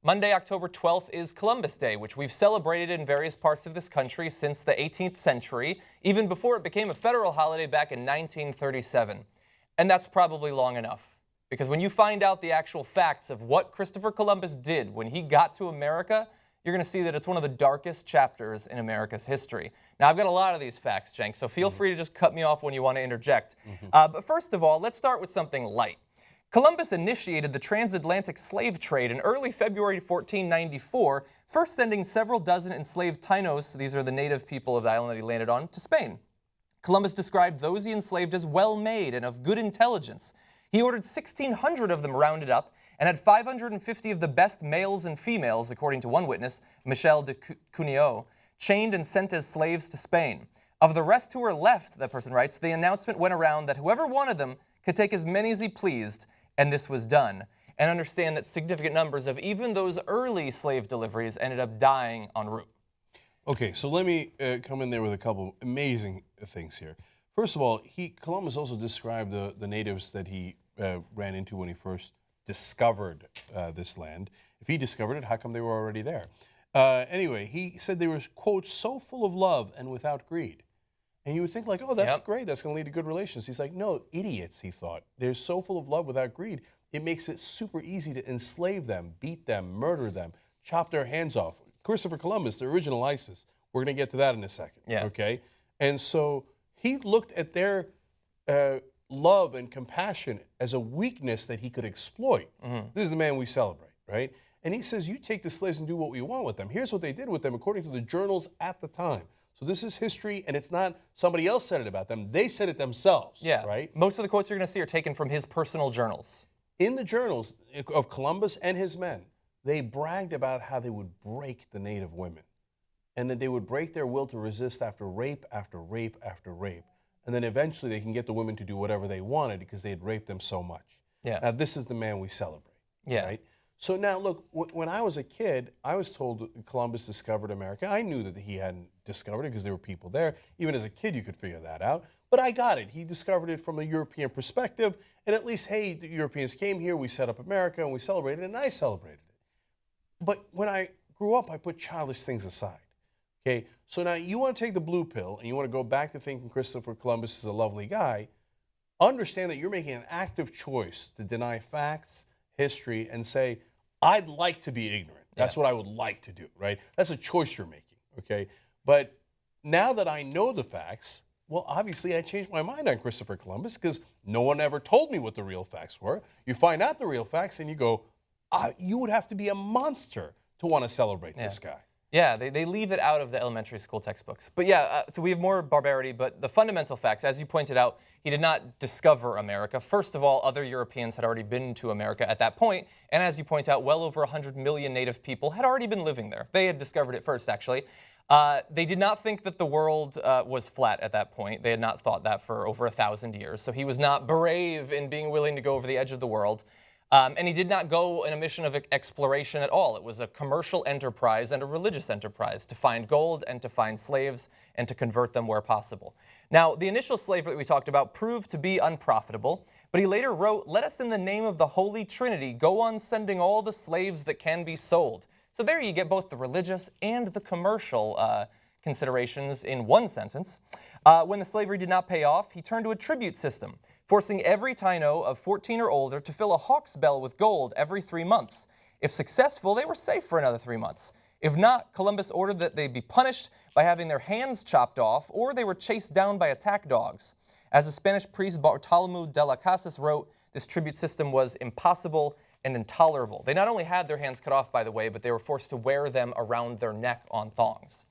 Monday, October 12th is Columbus Day, which we've celebrated in various parts of this country since the 18th century, even before it became a federal holiday back in 1937. And that's probably long enough, because when you find out the actual facts of what Christopher Columbus did when he got to America, you're going to see that it's one of the darkest chapters in America's history. Now, I've got a lot of these facts, Cenk, so feel free to just cut me off when you want to interject. But first of all, let's start with something light. Columbus initiated the transatlantic slave trade in early February 1494, first sending several dozen enslaved Taínos, these are the native people of the island that he landed on, to Spain. Columbus described those he enslaved as well-made and of good intelligence. He ordered 1,600 of them rounded up and had 550 of the best males and females, according to one witness, Michel de Cuneo, chained and sent as slaves to Spain. Of the rest who were left, that person writes, the announcement went around that whoever wanted them could take as many as he pleased, and this was done. And understand that significant numbers of even those early slave deliveries ended up dying en route. Okay, so let me come in there with a couple amazing things here. First of all, Columbus also described the natives that he ran into when he first discovered this land. If he discovered it, how come they were already there? Anyway, he said they were, quote, so full of love and without greed. And you would think like, oh, that's great. That's going to lead to good relations. He's like, no, idiots, he thought. They're so full of love without greed. It makes it super easy to enslave them, beat them, murder them, chop their hands off. Christopher Columbus, the original ISIS, we're going to get to that in a second. Okay? And so he looked at their love and compassion as a weakness that he could exploit. This is the man we celebrate, right? And he says, you take the slaves and do what we want with them. Here's what they did with them according to the journals at the time. So this is history, and it's not somebody else said it about them. They said it themselves, right? Most of the quotes you're going to see are taken from his personal journals. In the journals of Columbus and his men, they bragged about how they would break the native women, and that they would break their will to resist after rape, after rape, after rape. And then eventually they can get the women to do whatever they wanted because they had raped them so much. Now, this is the man we celebrate, right? So now, look, when I was a kid, I was told that Columbus discovered America. I knew that he hadn't discovered it because there were people there. Even as a kid, you could figure that out. But I got it. He discovered it from a European perspective. And at least, hey, the Europeans came here, we set up America, and we celebrated it, and I celebrated it. But when I grew up, I put childish things aside. Okay, so now you want to take the blue pill, and you want to go back to thinking Christopher Columbus is a lovely guy. Understand that you're making an active choice to deny facts, history, and say, I'd like to be ignorant. That's what I would like to do, right? That's a choice you're making, okay? But now that I know the facts, well, obviously I changed my mind on Christopher Columbus because no one ever told me what the real facts were. You find out the real facts and you go, you would have to be a monster to want to celebrate this guy. Yeah, they leave it out of the elementary school textbooks. But so we have more barbarity, but the fundamental facts, as you pointed out, he did not discover America. First of all, other Europeans had already been to America at that point, and as you point out, well over 100 million native people had already been living there. They had discovered it first, actually. They did not think that the world was flat at that point. They had not thought that for over 1,000 years, so he was not brave in being willing to go over the edge of the world. And he did not go on a mission of exploration at all. It was a commercial enterprise and a religious enterprise to find gold and to find slaves and to convert them where possible. Now, the initial slavery that we talked about proved to be unprofitable, but he later wrote, "Let us in the name of the Holy Trinity go on sending all the slaves that can be sold." So there you get both the religious and the commercial considerations in one sentence. When the slavery did not pay off, he turned to a tribute system, forcing every Taino of 14 or older to fill a hawk's bell with gold every 3 months. If successful, they were safe for another 3 months. If not, Columbus ordered that they be punished by having their hands chopped off, or they were chased down by attack dogs. As the Spanish priest Bartolomé de las Casas wrote, this tribute system was impossible and intolerable. They not only had their hands cut off, by the way, but they were forced to wear them around their neck on thongs.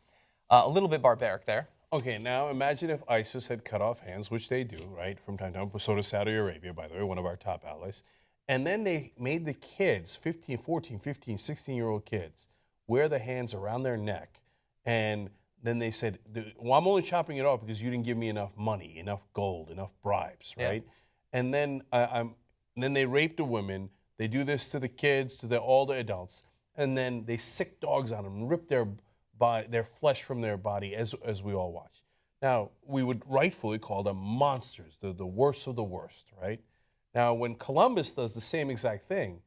A little bit barbaric there. Okay, now imagine if ISIS had cut off hands, which they do, right, from time to time. So does Saudi Arabia, by the way, one of our top allies. And then they made the kids, 15, 14, 15, 16-year-old kids, wear the hands around their neck. And then they said, well, I'm only chopping it off because you didn't give me enough money, enough gold, enough bribes, right? And then, then they rape the women. They do this to the kids, to all the adults. And then they sick dogs on them, rip their flesh from their body as we all watch. Now, we would rightfully call them monsters, the worst of the worst, right? Now, when Columbus does the same exact thing,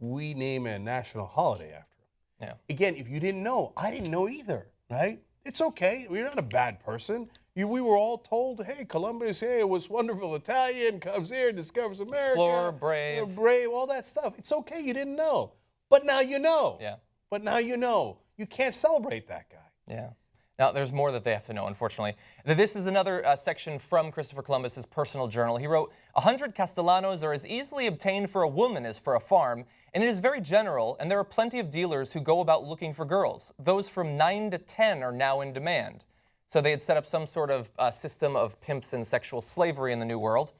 we name a national holiday after him. Yeah. Again, if you didn't know, I didn't know either, right? It's okay. You're not a bad person. We were all told, hey, Columbus, hey, it was wonderful Italian, comes here, discovers America. Explorer, brave. Brave, all that stuff. It's okay, you didn't know. But now you know. Yeah. But now you know. You can't celebrate that guy. Yeah. Now, there's more that they have to know, unfortunately. This is another section from Christopher Columbus's personal journal. He wrote, 100 castellanos are as easily obtained for a woman as for a farm, and it is very general, and there are plenty of dealers who go about looking for girls. Those from 9 to 10 are now in demand. So they had set up some sort of system of pimps and sexual slavery in the New World.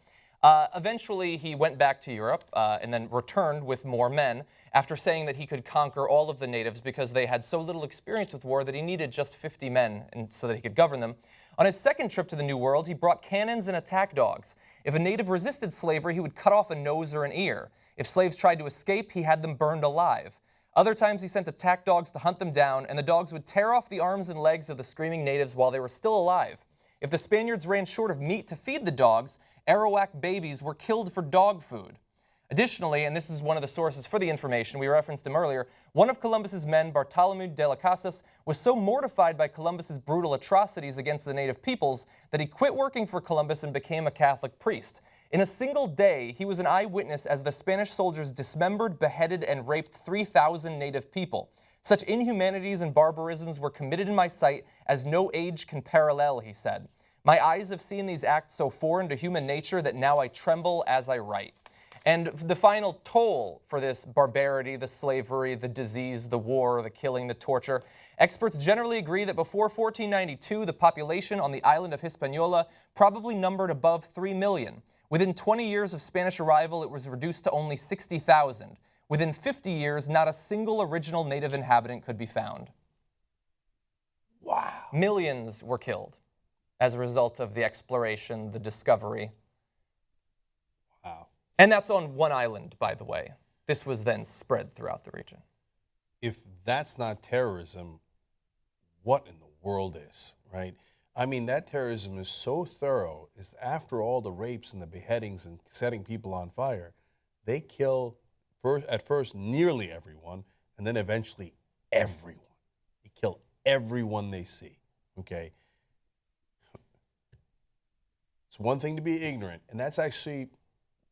Eventually, he went back to Europe and then returned with more men after saying that he could conquer all of the natives because they had so little experience with war that he needed just 50 men and so that he could govern them. On his second trip to the New World, he brought cannons and attack dogs. If a native resisted slavery, he would cut off a nose or an ear. If slaves tried to escape, he had them burned alive. Other times he sent attack dogs to hunt them down, and the dogs would tear off the arms and legs of the screaming natives while they were still alive. If the Spaniards ran short of meat to feed the dogs, Arawak babies were killed for dog food. Additionally, and this is one of the sources for the information, we referenced him earlier, one of Columbus's men, Bartolomé de las Casas, was so mortified by Columbus's brutal atrocities against the native peoples that he quit working for Columbus and became a Catholic priest. In a single day, he was an eyewitness as the Spanish soldiers dismembered, beheaded, and raped 3,000 native people. Such inhumanities and barbarisms were committed in my sight as no age can parallel, he said. My eyes have seen these acts so foreign to human nature that now I tremble as I write. And the final toll for this barbarity, the slavery, the disease, the war, the killing, the torture, experts generally agree that before 1492, the population on the island of Hispaniola probably numbered above 3 million. Within 20 years of Spanish arrival, it was reduced to only 60,000. Within 50 years, not a single original native inhabitant could be found. Wow. Millions were killed as a result of the exploration, the discovery. Wow. And that's on one island, by the way. This was then spread throughout the region. If that's not terrorism, what in the world is, right? I mean, that terrorism is so thorough, is after all the rapes and the beheadings and setting people on fire, they kill at first nearly everyone, and then eventually everyone. They kill everyone they see, okay? It's one thing to be ignorant, and that's actually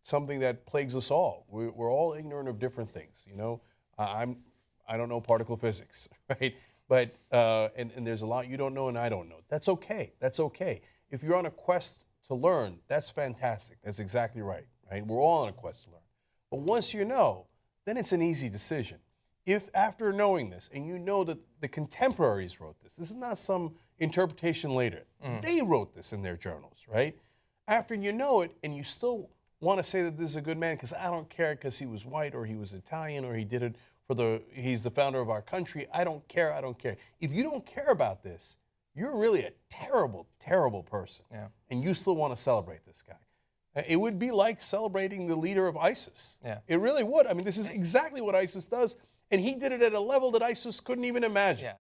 something that plagues us all. We're all ignorant of different things, you know? I don't know particle physics, right? But, and there's a lot you don't know and I don't know. That's okay. That's okay. If you're on a quest to learn, that's fantastic. That's exactly right, right? We're all on a quest to learn. But once you know, then it's an easy decision. If after knowing this, and you know that the contemporaries wrote this is not some interpretation later. They wrote this in their journals, right? After you know it and you still want to say that this is a good man because I don't care because he was white or he was Italian or he did it he's the founder of our country. I don't care. I don't care. If you don't care about this, you're really a terrible, terrible person. Yeah. And you still want to celebrate this guy. It would be like celebrating the leader of ISIS. Yeah. It really would. I mean, this is exactly what ISIS does. And he did it at a level that ISIS couldn't even imagine. Yeah.